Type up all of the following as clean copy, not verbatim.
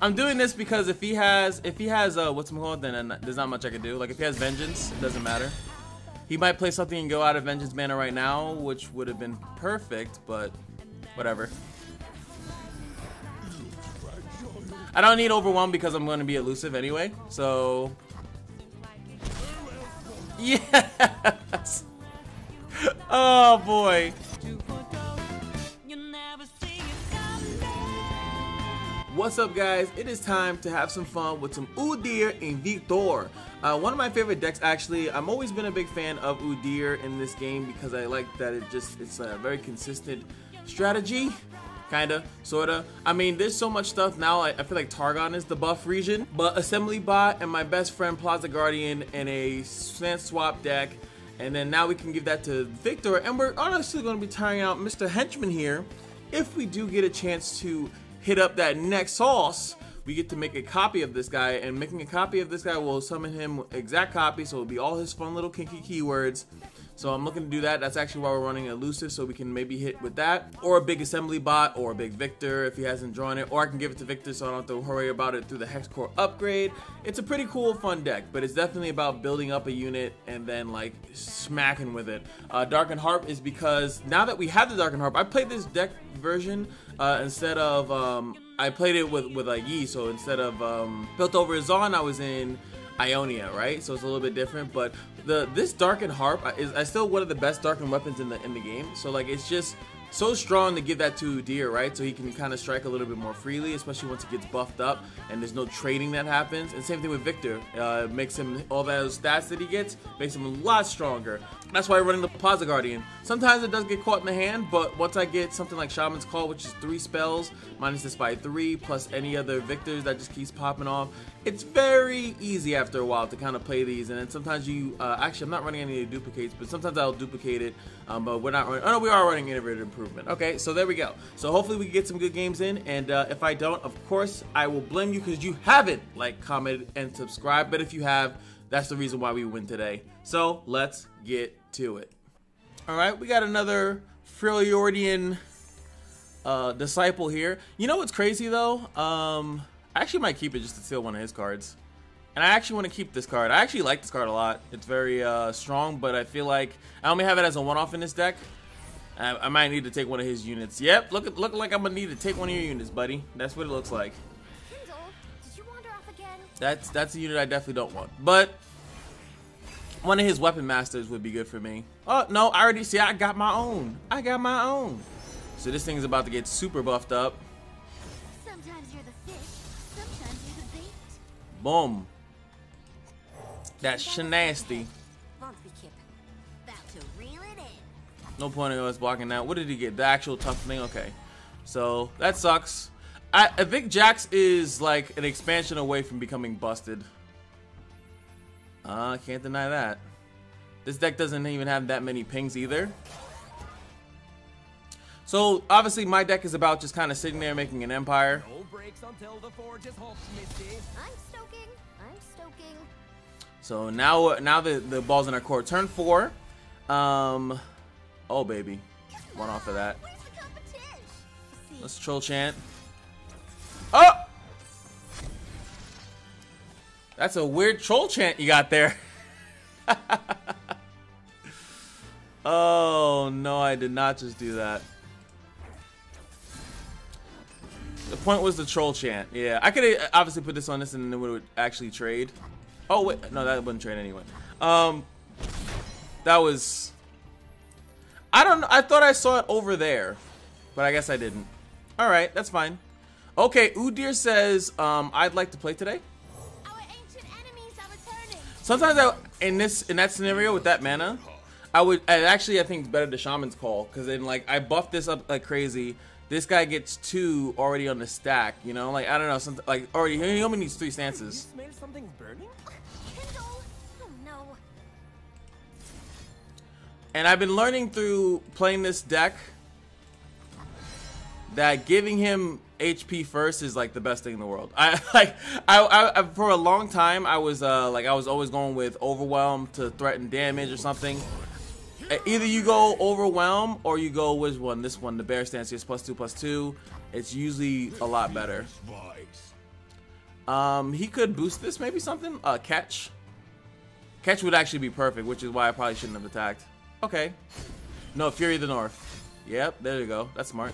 I'm doing this because if he has what's it called, then there's not much I can do. Like if he has Vengeance, it doesn't matter. He might play something and go out of Vengeance mana right now, which would have been perfect, but whatever. I don't need Overwhelm because I'm going to be elusive anyway, so... Yes! Oh boy! What's up, guys? It is time to have some fun with some UDYR and UDYR. One of my favorite decks, actually. I've always been a big fan of UDYR in this game because I like that it's a very consistent strategy. Kinda, sorta. I mean, there's so much stuff now. I feel like Targon is the buff region, but Assembly Bot and my best friend Plaza Guardian in a stance swap deck, and then now we can give that to Victor, and we're honestly going to be trying out Mr. Henchmen here. If we do get a chance to hit up that next sauce, we get to make a copy of this guy, and making a copy of this guy will summon him exact copy, so it'll be all his fun little kinky keywords. So I'm looking to do that. That's actually why we're running elusive, so we can maybe hit with that, or a big Assembly Bot, or a big Victor if he hasn't drawn it, or I can give it to Victor so I don't have to worry about it through the Hex Core upgrade. It's a pretty cool, fun deck, but it's definitely about building up a unit and then like smacking with it. Darkened Harp is because now that we have the Darkened Harp, I played this deck version instead of I played it with like Yi, so instead of Built Over Zon, I was in Ionia, right? So it's a little bit different, but this Darkened Harp is still one of the best darkened weapons in the game. So like it's just so strong to give that to UDYR, right? So he can kind of strike a little bit more freely, especially once he gets buffed up and there's no trading that happens. And same thing with Victor. Makes him, all those stats that he gets, makes him a lot stronger. That's why I'm running the Plaza Guardian. Sometimes it does get caught in the hand, but once I get something like Shaman's Call, which is 3 spells, minus this by 3, plus any other Victors that just keeps popping off, it's very easy after a while to kind of play these. And then sometimes you, actually I'm not running any duplicates, but sometimes I'll duplicate it, but we're not running, oh no, we are running Integrated Improvement. Okay, so there we go. So hopefully we can get some good games in, and if I don't, of course, I will blame you because you haven't liked, commented, and subscribed, but if you have, that's the reason why we win today. So let's get to it. Alright, we got another Freljordian disciple here. You know what's crazy though? I actually might keep it just to steal one of his cards. And I actually want to keep this card. I actually like this card a lot. It's very strong, but I feel like I only have it as a one-off in this deck. I might need to take one of his units. Yep, look like I'm gonna need to take one of your units, buddy. That's what it looks like. Kindle, did you wander off again? That's a unit I definitely don't want. But one of his weapon masters would be good for me. Oh no, I already see. I got my own. I got my own. So this thing is about to get super buffed up. Sometimes you're the fish, sometimes you're the bait. Boom. That's shenasty. No point in us blocking that. What did he get? The actual tough thing? Okay. So that sucks. I think Jax is like an expansion away from becoming busted. Can't deny that. This deck doesn't even have that many pings either. So obviously my deck is about just kind of sitting there making an empire. No breaks until the forge is hooked, Misty. I'm stoking. I'm stoking. So now the ball's in our court. Turn 4. Oh baby, one off of that. Where's the competition? Let's troll chant. Oh, that's a weird troll chant you got there. Oh no, I did not just do that. The point was the troll chant. Yeah, I could obviously put this on this and then it would actually trade. Oh wait, no, that wouldn't trade anyway. That was, I don't know. I thought I saw it over there, but I guess I didn't. All right, that's fine. Okay, UDYR says, I'd like to play today. Our ancient enemies are returning. Sometimes in that scenario with that mana, I think it's better to Shaman's Call, because then like I buffed this up like crazy. This guy gets 2 already on the stack, you know, like I don't know, something like already he only needs 3 stances. You smell something burning? Kindle. Oh no. And I've been learning through playing this deck that giving him HP first is like the best thing in the world. I for a long time I was always going with Overwhelm to threaten damage or something. Either you go Overwhelm or you go which one? This one, the Bear Stance is +2/+2. It's usually a lot better. He could boost this, maybe something. Catch. Catch would actually be perfect, which is why I probably shouldn't have attacked. Okay. No, Fury of the North. Yep, there you go. That's smart.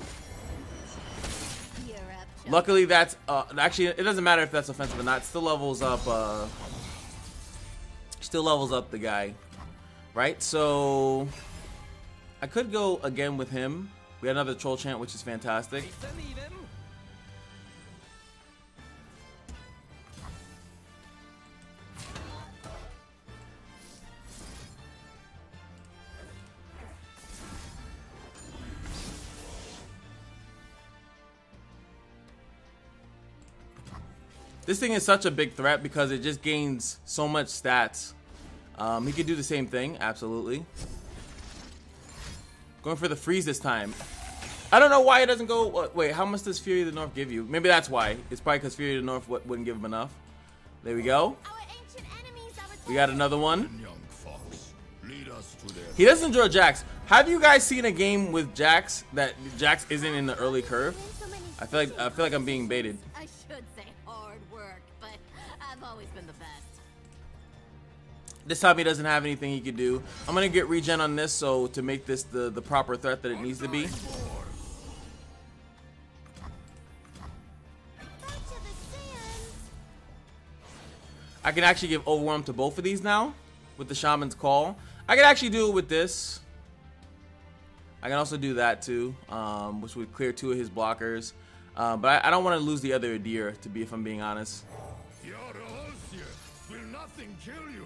Luckily, that's actually it doesn't matter if that's offensive or not. It still levels up. Still levels up the guy, right? So I could go again with him. We had another troll chant, which is fantastic. This thing is such a big threat because it just gains so much stats. He could do the same thing, absolutely. Going for the freeze this time. I don't know why it doesn't go. Wait, how much does Fury of the North give you? Maybe that's why. It's probably because Fury of the North wouldn't give him enough. There we go. We got another one. He doesn't enjoy Jax. Have you guys seen a game with Jax that Jax isn't in the early curve? I feel like I'm being baited. I should say hard work, but I've always been the best. This time he doesn't have anything he could do. I'm gonna get regen on this so to make this the proper threat that it needs to be. I can actually give Overwhelm to both of these now with the Shaman's Call. I can actually do it with this. I can also do that too, which would clear 2 of his blockers. But I don't want to lose the other Udyr, if I'm being honest. Will nothing kill you?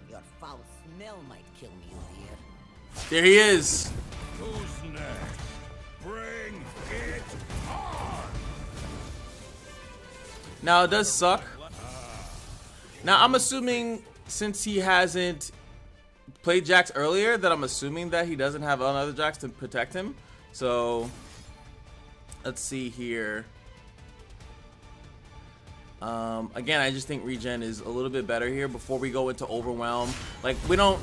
Your foul smell might kill me, Udyr. There he is. Who's next? Bring it on! Now it does suck. Now I'm assuming since he hasn't played Jax earlier, that I'm assuming that he doesn't have another Jax to protect him. So let's see here. Again, I just think regen is a little bit better here before we go into Overwhelm. Like, we don't...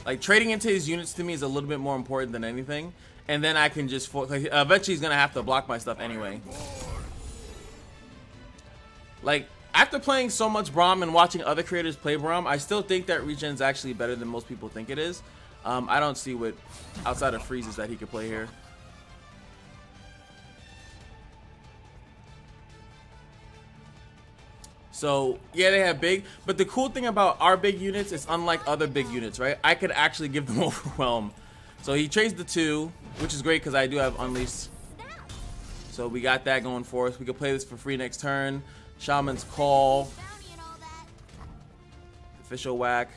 Like, trading into his units to me is a little bit more important than anything. And then I can just... Like, eventually he's going to have to block my stuff anyway. Like, after playing so much Braum and watching other creators play Braum, I still think that regen is actually better than most people think it is. I don't see what, outside of freezes, that he could play here. So, yeah, they have big, but the cool thing about our big units is unlike other big units, right? I could actually give them Overwhelm. So he trades the 2, which is great because I do have Unleashed. So we got that going for us. We can play this for free next turn. Shaman's Call. Official Whack.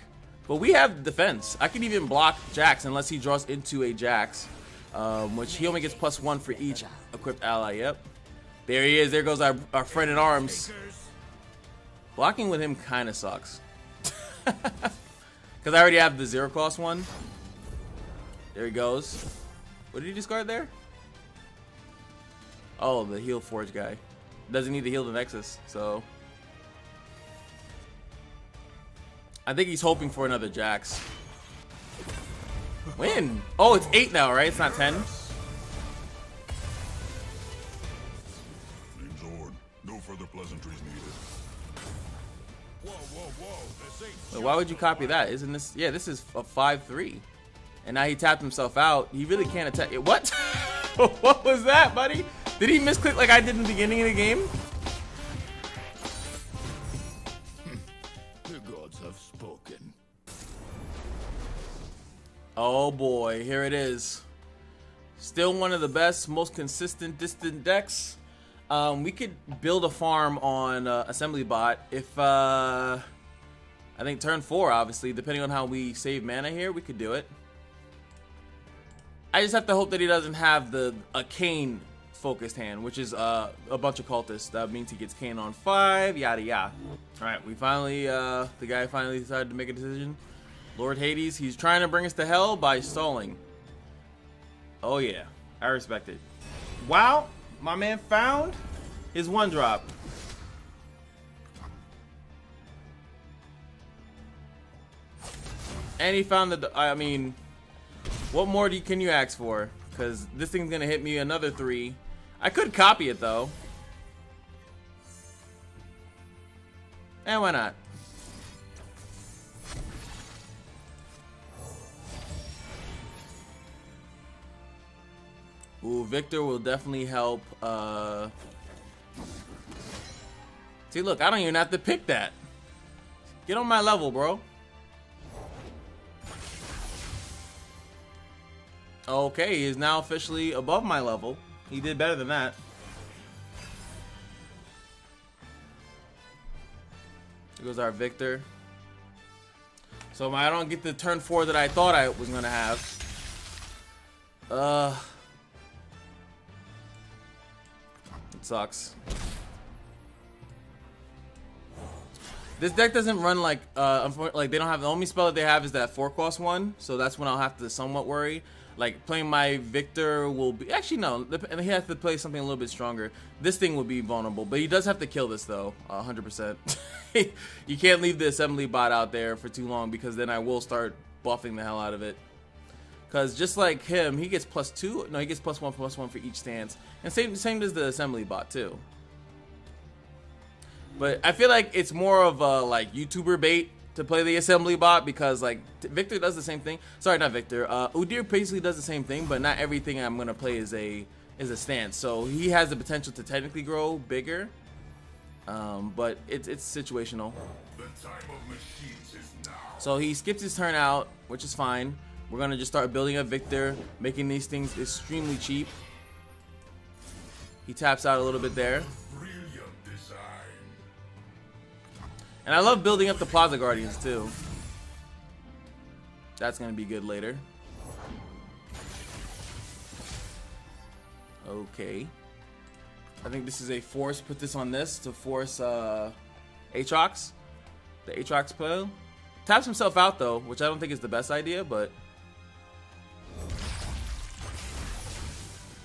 But we have defense. I can even block Jax unless he draws into a Jax. Which he only gets +1 for each equipped ally. Yep. There he is. There goes our friend in arms. Blocking with him kind of sucks. Because I already have the 0-cost one. There he goes. What did he discard there? Oh, the Heal Forge guy. Doesn't need to heal the Nexus, so... I think he's hoping for another Jax. Win! Oh, it's 8 now, right? It's not 10? Name's Ornn. No further pleasantries needed. Whoa, whoa, whoa. This ain't... Wait, why would you copy that? Isn't this... Yeah, this is a 5-3. And now he tapped himself out. He really can't attack... What? What was that, buddy? Did he misclick like I did in the beginning of the game? The gods have spoken. Oh boy, here it is. Still one of the best, most consistent distant decks. We could build a farm on Assembly Bot if, I think turn 4, obviously. Depending on how we save mana here, we could do it. I just have to hope that he doesn't have a Kayn focused hand, which is a bunch of cultists. That means he gets Kayn on 5, yada yada. Alright, we finally, the guy finally decided to make a decision. Lord Hades, he's trying to bring us to hell by stalling. Oh yeah, I respect it. Wow, my man found his 1-drop. And he found the, I mean, what more can you ask for? because this thing's gonna hit me another 3. I could copy it though. And why not? Ooh, Victor will definitely help. See, look, I don't even have to pick that. Get on my level, bro. Okay, he is now officially above my level. He did better than that. Here goes our Victor. So I don't get the turn 4 that I thought I was gonna have. It sucks. This deck doesn't run like they don't have, the only spell that they have is that 4-cost one, so that's when I'll have to somewhat worry. Like playing my Victor will be, actually no, and he has to play something a little bit stronger. This thing would be vulnerable, but he does have to kill this though, 100%. You can't leave the assembly bot out there for too long because then I will start buffing the hell out of it. Because just like him, he gets +2, no, he gets +1/+1 for each stance, and same as the assembly bot too. But I feel like it's more of a like YouTuber bait to play the assembly bot because like Victor does the same thing. Sorry, not Victor. UDYR basically does the same thing, but not everything I'm gonna play is a stance. So he has the potential to technically grow bigger, but it's situational. The time of machines is now. So he skips his turn out, which is fine. We're gonna just start building up Victor, making these things extremely cheap. He taps out a little bit there. Brilliant design. And I love building up the Plaza Guardians too. That's gonna be good later. Okay. I think this is a force. Put this on this to force Aatrox. The Aatrox play. Taps himself out though, which I don't think is the best idea, but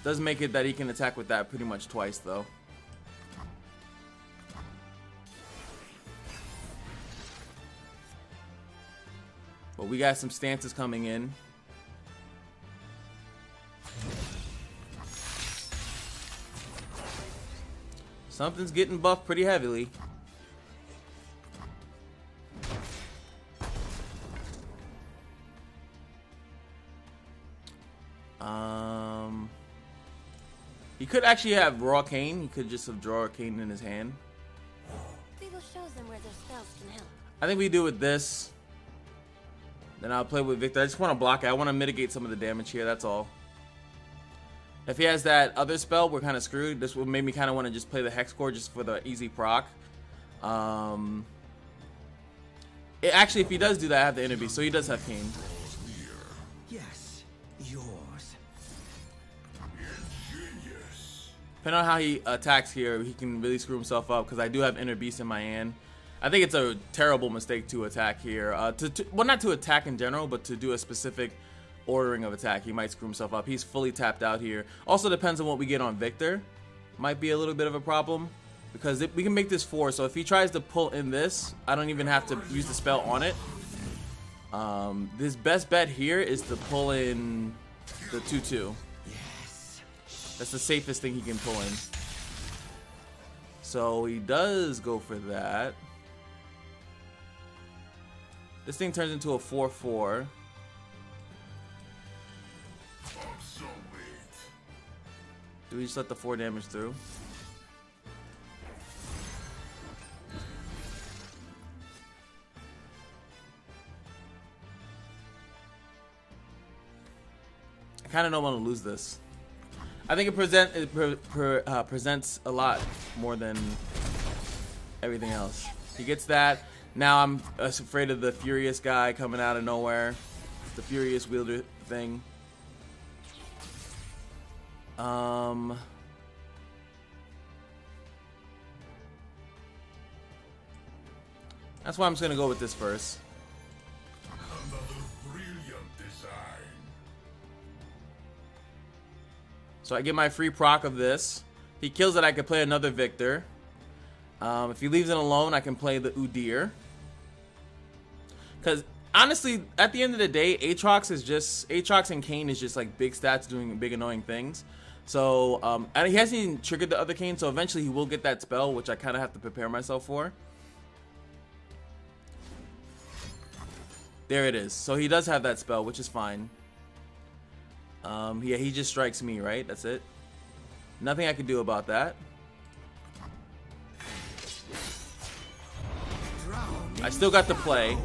does make it that he can attack with that pretty much twice though. But we got some stances coming in. Something's getting buffed pretty heavily. He could actually have raw Kayn. He could just have draw Kayn in his hand. Beagle shows them where their spells can help. I think we do with this. Then I'll play with Victor. I just want to block it. I want to mitigate some of the damage here. That's all. If he has that other spell, we're kind of screwed. This would make me kind of want to just play the Hex Core just for the easy proc. Actually, if he does do that, I have the Inner Beast. So he does have Kayn. Yes, yours. Depending on how he attacks here, he can really screw himself up because I do have Inner Beast in my hand. I think it's a terrible mistake to attack here. Well, not to attack in general, but to do a specific ordering of attack. He might screw himself up. He's fully tapped out here. Also depends on what we get on Victor. Might be a little bit of a problem because we can make this 4. So if he tries to pull in this, I don't even have to use the spell on it. This best bet here is to pull in the 2/2. That's the safest thing he can pull in. So he does go for that. This thing turns into a 4/4. Do we just let the 4 damage through? I kind of don't want to lose this. I think it presents a lot more than everything else. He gets that. Now I'm afraid of the Furious guy coming out of nowhere. The Furious wielder thing. That's why I'm just gonna go with this first. Another brilliant design. So I get my free proc of this. If he kills it, I can play another Victor. If he leaves it alone, I can play the UDYR. Because honestly, at the end of the day, Aatrox and Kayn is just like big stats doing big annoying things. So, and he hasn't even triggered the other Kayn, so eventually he will get that spell, which I kind of have to prepare myself for. There it is. So he does have that spell, which is fine. Yeah, he just strikes me, right? That's it. Nothing I can do about that. I still got the play.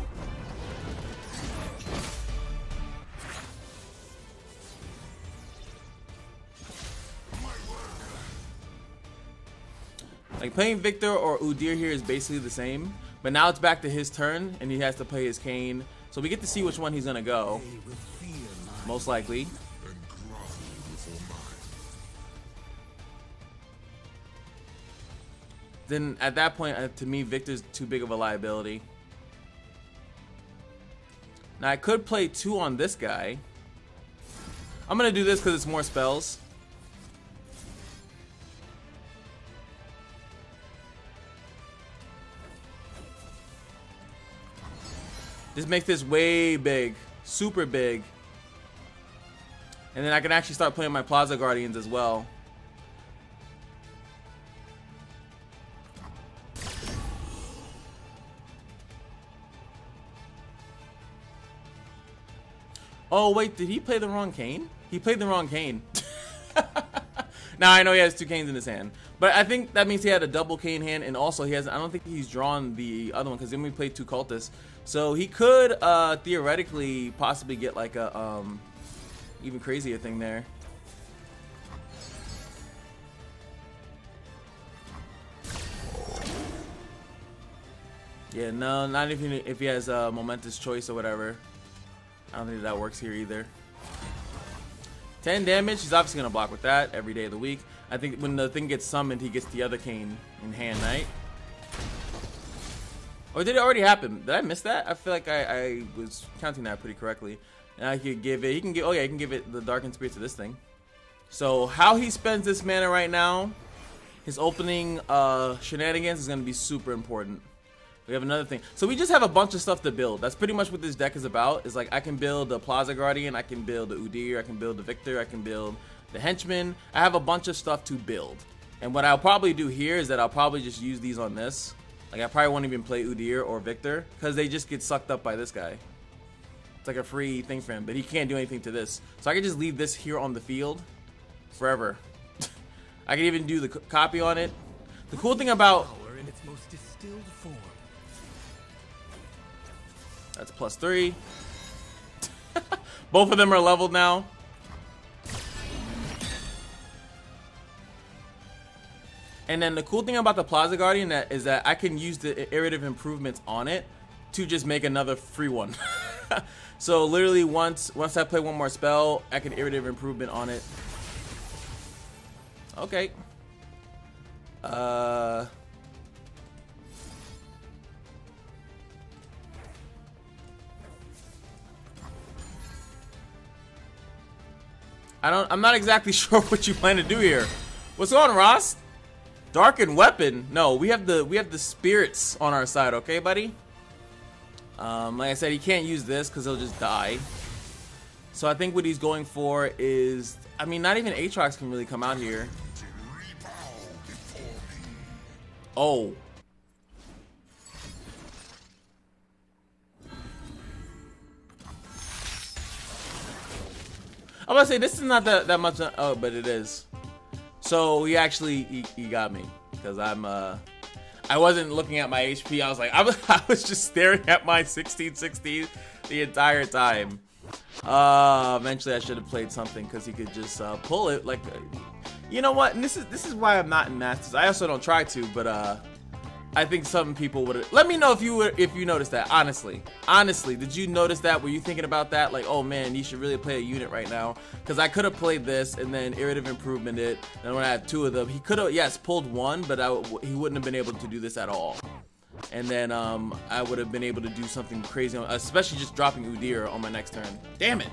Like playing Victor or Udyr here is basically the same, but now it's back to his turn and he has to play his Kayn. So we get to see which one he's gonna go. Most likely. Then at that point, to me, Victor's too big of a liability. Now I could play 2 on this guy. I'm gonna do this because it's more spells. This makes this way big, super big. And then I can actually start playing my Plaza Guardians as well. Oh wait, did he play the wrong Kayn? He played the wrong Kayn. Now I know he has 2 Kayns in his hand, but I think that means he had a double Kayn hand, and also he has. I don't think he's drawn the other one because then we played 2 cultists, so he could theoretically possibly get like a even crazier thing there. Yeah, no, not if he has a momentous choice or whatever. I don't think that works here either. 10 damage, he's obviously going to block with that every day of the week. I think when the thing gets summoned, he gets the other Kayn in hand, right? Or did it already happen? Did I miss that? I feel like I was counting that pretty correctly. And I could give it, he can give, oh yeah, he can give it the Darkened Spirit to this thing. So how he spends this mana right now, his opening shenanigans is going to be super important. We have another thing. So we just have a bunch of stuff to build. That's pretty much what this deck is about. Is like I can build the Plaza Guardian, I can build the Udyr, I can build the Victor, I can build the Henchmen. I have a bunch of stuff to build. And what I'll probably do here is that I'll probably just use these on this. Like I probably won't even play Udyr or Victor because they just get sucked up by this guy. It's like a free thing for him, but he can't do anything to this. So I can just leave this here on the field forever. I can even do the copy on it. The cool thing about in its most distilled form. That's +3. Both of them are leveled now. And then the cool thing about the Plaza Guardian is that I can use the iterative improvements on it to just make another free one. So literally once I play one more spell, I can iterative improvement on it. Okay. I'm not exactly sure what you plan to do here. What's going on, Ross? Darkened Weapon? No, we have the spirits on our side, okay, buddy? Like I said, he can't use this because he'll just die. So I think what he's going for is, I mean, not even Aatrox can really come out here. Oh. I'm gonna say this is not that much. Oh, but it is. So he got me because I wasn't looking at my HP. I was like, I was just staring at my 1616 the entire time. Eventually I should have played something because he could just pull it. Like, you know what? And this is why I'm not in Masters. I also don't try to, but I think some people would. Let me know if you noticed that. Honestly, did you notice that? Were you thinking about that? Like, oh man, you should really play a unit right now. Because I could have played this and then iterative improvement it. And when I had 2 of them, he could have, yes, pulled 1, but he wouldn't have been able to do this at all. And then I would have been able to do something crazy, especially just dropping Udyr on my next turn. Damn it.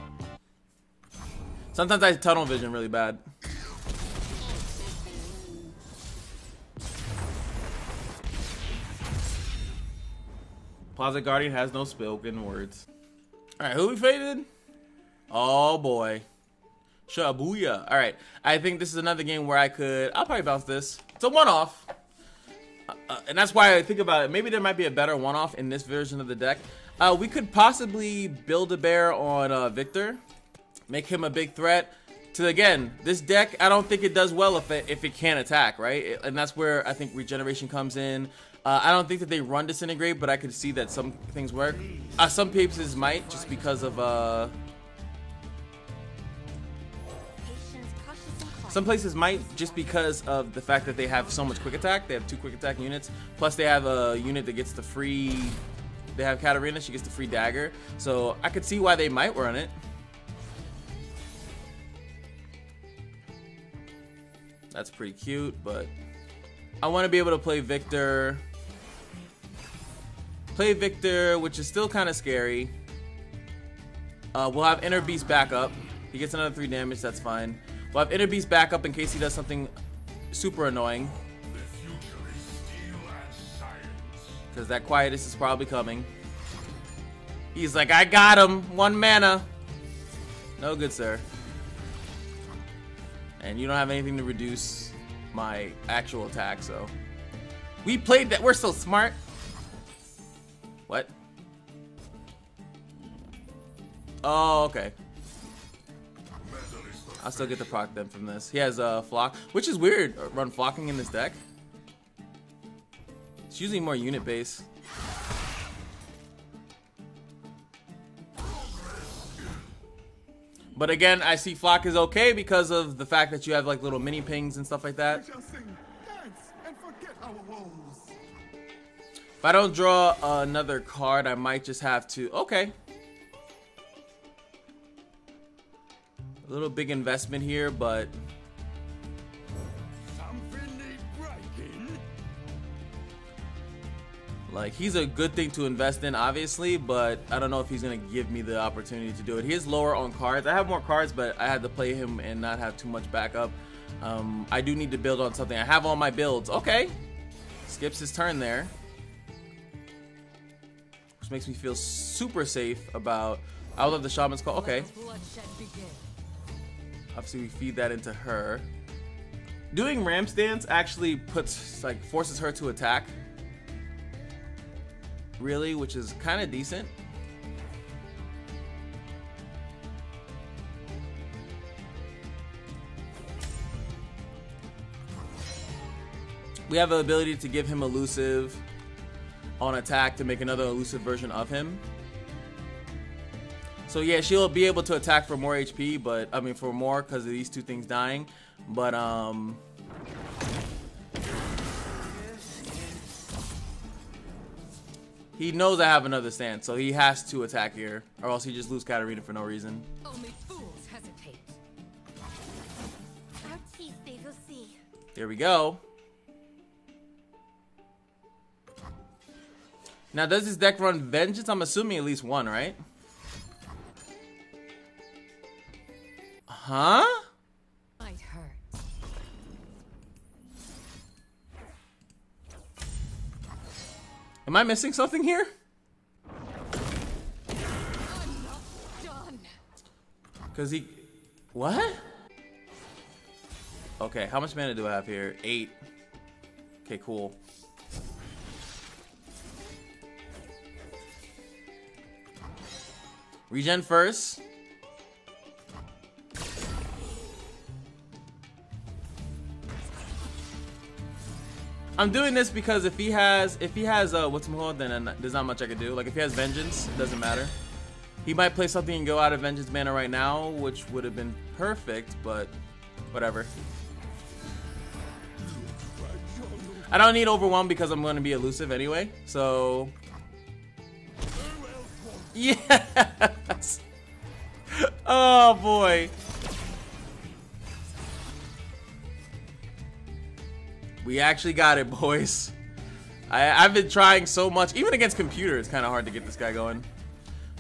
Sometimes I tunnel vision really bad. Plaza Guardian has no spoken words. Alright, who we faded? Oh boy. Shabuya. Alright, I think this is another game where I'll probably bounce this. It's a one-off. And that's why I think about it. Maybe there might be a better one-off in this version of the deck. We could possibly build a bear on Victor. Make him a big threat. Again, this deck, I don't think it does well if it can't attack, right? And that's where I think regeneration comes in. I don't think that they run disintegrate, but I could see that some things work. Some pieces might, just because of some places might, just because of the fact that they have so much quick attack. They have 2 quick attack units, plus they have a unit that gets the free. They have Katarina, she gets the free dagger, so I could see why they might run it. That's pretty cute, but I want to be able to play Victor. Which is still kind of scary. We'll have Inner Beast back up. He gets another 3 damage, that's fine. We'll have Inner Beast back up in case he does something super annoying. Because that Quietus is probably coming. He's like, I got him! 1 mana! No good, sir. And you don't have anything to reduce my actual attack, so. We played that. We're so smart. What? Oh, okay. I'll still get to proc them from this. He has flock, which is weird. Run flocking in this deck. It's usually more unit base. But again, I see flock is okay because of the fact that you have like little mini pings and stuff like that. If I don't draw another card, I might just have to. Okay. A little big investment here, but like, he's a good thing to invest in, obviously, but I don't know if he's gonna give me the opportunity to do it. He is lower on cards. I have more cards, but I had to play him and not have too much backup. I do need to build on something. I have all my builds. Okay. Skips his turn there. Which makes me feel super safe about... I love the Shaman's Call. Okay. Obviously, we feed that into her. Doing Ram Stance actually forces her to attack. Really, which is kind of decent. We have the ability to give him elusive on attack to make another elusive version of him. So yeah, she'll be able to attack for more HP, but I mean for more because of these 2 things dying. But he knows I have another stance, so he has to attack here, or else he just lose Katarina for no reason. Only fools hesitate. Our teeth, they will see. Here we go. Now, does this deck run Vengeance? I'm assuming at least 1, right? Huh? Might hurt. Am I missing something here? I'm not done. Cause he... What? Okay, how much mana do I have here? 8. Okay, cool. Regen first. I'm doing this because if he has what's called, then there's not much I can do. Like if he has Vengeance, it doesn't matter. He might play something and go out of Vengeance mana right now, which would have been perfect, but whatever. I don't need Overwhelm because I'm going to be elusive anyway, so... Yes! Oh boy. We actually got it, boys. I've been trying so much. Even against computer, it's kind of hard to get this guy going.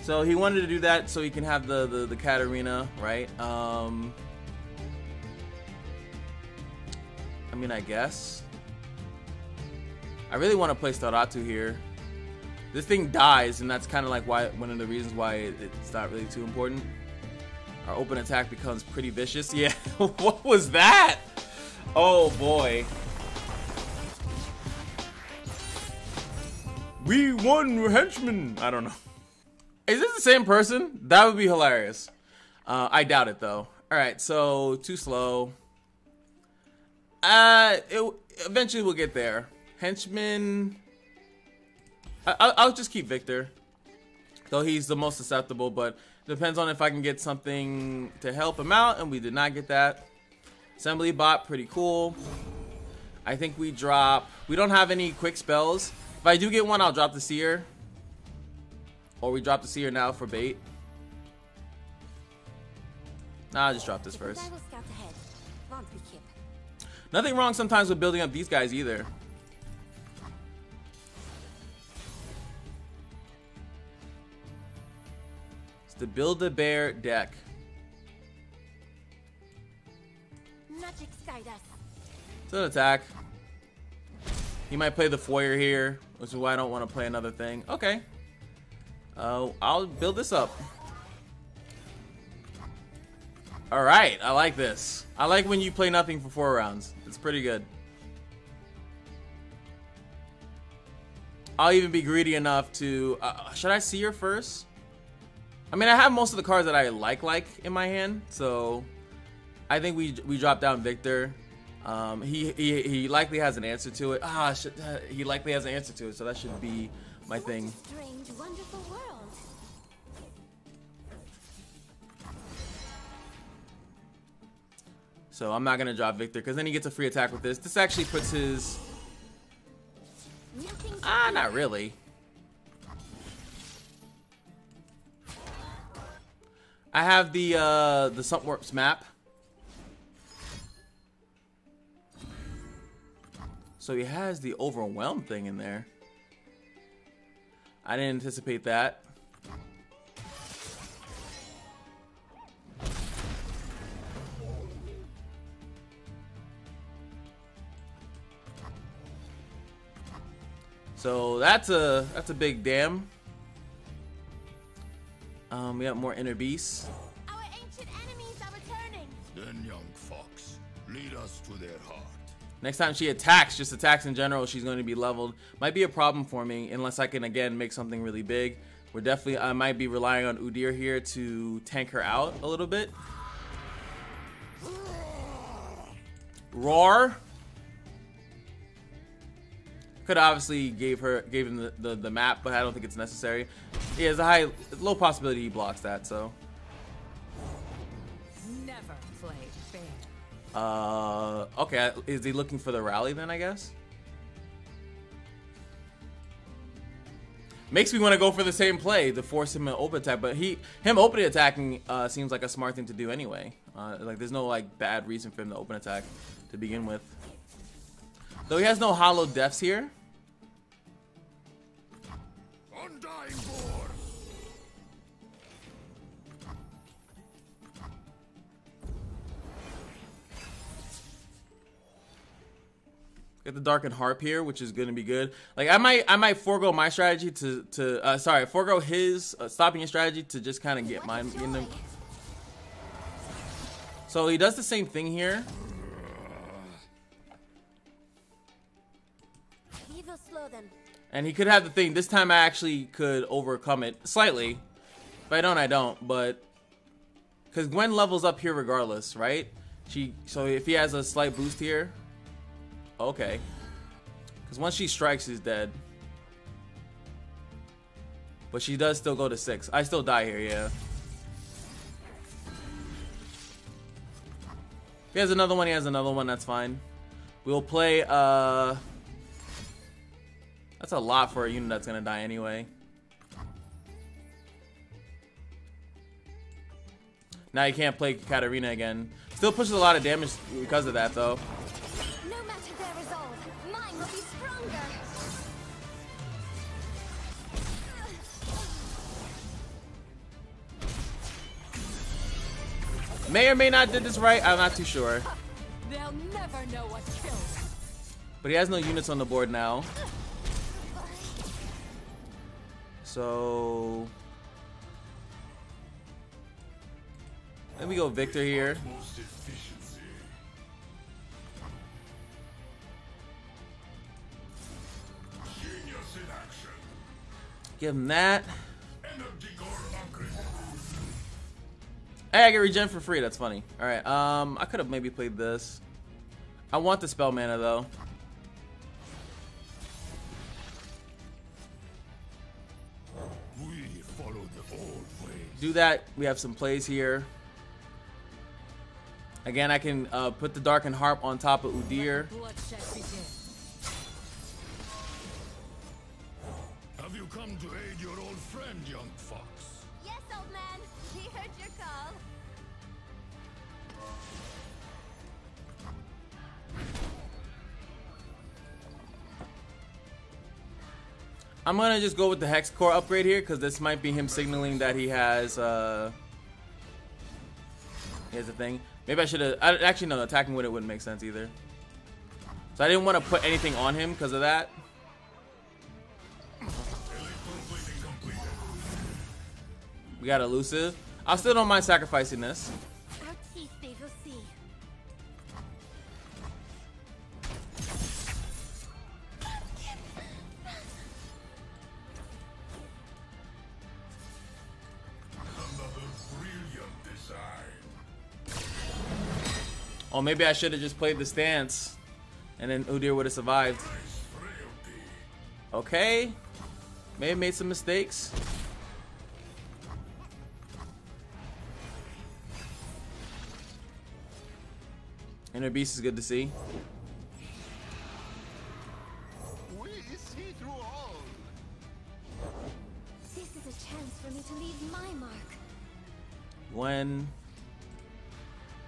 So he wanted to do that so he can have the Katarina, right? I mean, I guess. I really want to play Staratu here. This thing dies, and that's kind of like why one of the reasons why it's not really too important. Our open attack becomes pretty vicious. Yeah, what was that? Oh boy. We won, Henchmen. I don't know. Is this the same person? That would be hilarious. I doubt it though. All right, so too slow. Eventually we'll get there. Henchmen. I'll just keep Victor, though he's the most susceptible. But depends on if I can get something to help him out, and we did not get that. Assembly bot, pretty cool. I think we drop. We don't have any quick spells. If I do get one, I'll drop the Seer. Or we drop the Seer now for bait. Nah, I'll just drop this first. Nothing wrong sometimes with building up these guys either. It's the Build-A-Bear deck. It's an attack. He might play the Foyer here, which is why I don't want to play another thing. Okay. I'll build this up. Alright, I like this. I like when you play nothing for 4 rounds. It's pretty good. I'll even be greedy enough to... should I see her first? I mean, I have most of the cards that I like in my hand, so... I think we drop down Victor. He likely has an answer to it. He likely has an answer to it, so that should be my thing. What a strange, wonderful world. So I'm not gonna drop Victor because then he gets a free attack with this. This actually puts his... not really. I have the Sumpwarp's map. So he has the Overwhelm thing in there. I didn't anticipate that. So that's a big damn. We got more inner beasts. Our ancient enemies are returning. Then, young fox, lead us to their heart. Next time she attacks, just attacks in general, she's going to be leveled. Might be a problem for me unless I can again make something really big. I might be relying on UDYR here to tank her out a little bit. Roar. Could obviously gave him the map, but I don't think it's necessary. Yeah, there's low possibility he blocks that. So. Never play fair. Okay. Is he looking for the rally then? I guess. Makes me want to go for the same play to force him to open attack, but him opening attacking seems like a smart thing to do anyway. Like there's no like bad reason for him to open attack to begin with. Though he has no hollow deaths here. Undying boar. Get the Darkened Harp here, which is going to be good. Like I might forego my strategy forego his stopping his strategy to just kind of get mine in them. So he does the same thing here. And he could have the thing. This time I actually could overcome it slightly. If I don't, I don't. But because Gwen levels up here regardless, right? So if he has a slight boost here, okay. Because once she strikes, he's dead. But she does still go to 6. I still die here, yeah. If he has another one, he has another one. That's fine. We'll play. That's a lot for a unit that's gonna die anyway. Now you can't play Katarina again. Still pushes a lot of damage because of that, though. No matter their resolve, mine will be stronger. May or may not did this right. I'm not too sure. They'll never know what kills. But he has no units on the board now. So let me go Victor here. Most efficiency. Genius in action. Give him that. Energy core upgrade. Hey, I get regen for free. That's funny. All right. I could have maybe played this. I want the spell mana though. We follow the old ways. Do that. We have some plays here. Again, I can put the Darkened Harp on top of UDYR. Bloodshed begin. Have you come to aid your old friend, young fox? Yes, old man. We heard your call. I'm gonna just go with the Hex Core upgrade here because this might be him signaling that he has a thing. Maybe I should have. Actually, no. Attacking with it wouldn't make sense either. So I didn't want to put anything on him because of that. We got elusive. I still don't mind sacrificing this. Our teeth they will see. Another brilliant design. Oh, maybe I should have just played the stance, and then UDYR would have survived. Nice frailty. Okay. May have made some mistakes. Inner Beast is good to see. We see through all. This is a chance for me to leave my mark. Gwen.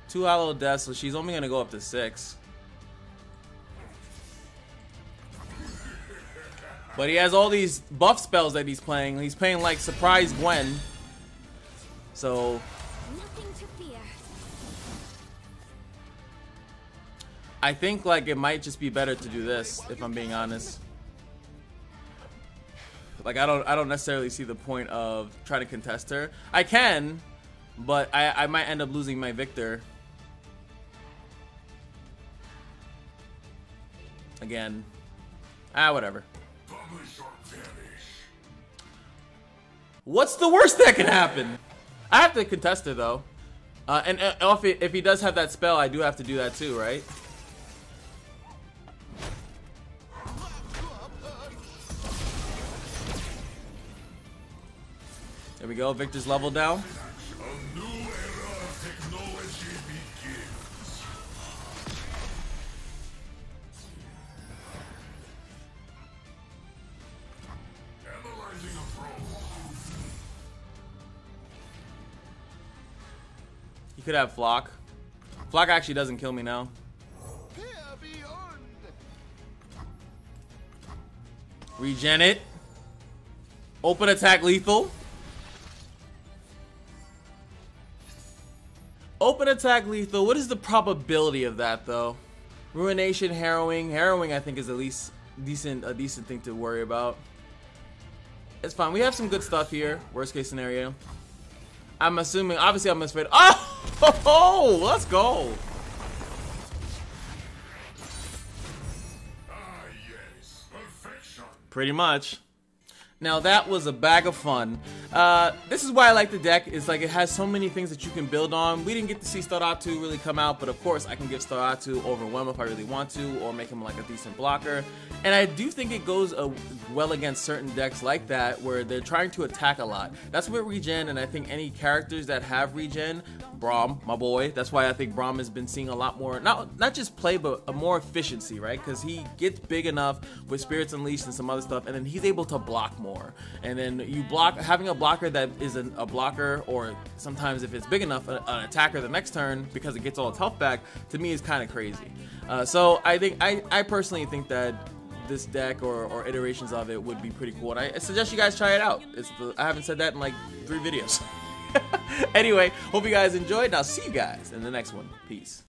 2 Hollow Deaths, so she's only gonna go up to 6. But he has all these buff spells that he's playing. He's playing like Surprise Gwen. So Nothing to fear. I think like it might just be better to do this, if I'm being honest. Like I don't necessarily see the point of trying to contest her. I can, but I might end up losing my Victor. Again. Whatever. Publish or perish. What's the worst that can happen? I have to contest her though. And if he does have that spell, I do have to do that too, right? There we go. Victor's level down. A new era of technology begins. Analyzing a probe. He could have Flock. Flock actually doesn't kill me now. Here be Ornn. Regen it. Open attack lethal. Open attack lethal. What is the probability of that though? Ruination, harrowing. Harrowing I think is at least a decent thing to worry about. It's fine. We have some good stuff here. Worst case scenario. I'm assuming obviously I'm afraid. Oh, let's go. Ah, yes. Perfection. Pretty much. Now that was a bag of fun. This is why I like the deck. It's like it has so many things that you can build on. We didn't get to see Staratu really come out, but of course I can give Staratu Overwhelm if I really want to, or make him like a decent blocker. And I do think it goes well against certain decks like that where they're trying to attack a lot. That's where regen, and I think any characters that have regen, Braum, my boy. That's why I think Braum has been seeing a lot more, not just play, but a more efficiency, right? Because he gets big enough with Spirits Unleashed and some other stuff, and then he's able to block more. And then you block, having a blocker that is a blocker, or sometimes if it's big enough, an attacker the next turn because it gets all its health back, to me is kind of crazy. So I think I personally think that this deck or iterations of it would be pretty cool, and I suggest you guys try it out. I haven't said that in like 3 videos. Anyway, hope you guys enjoyed, and I'll see you guys in the next one. Peace.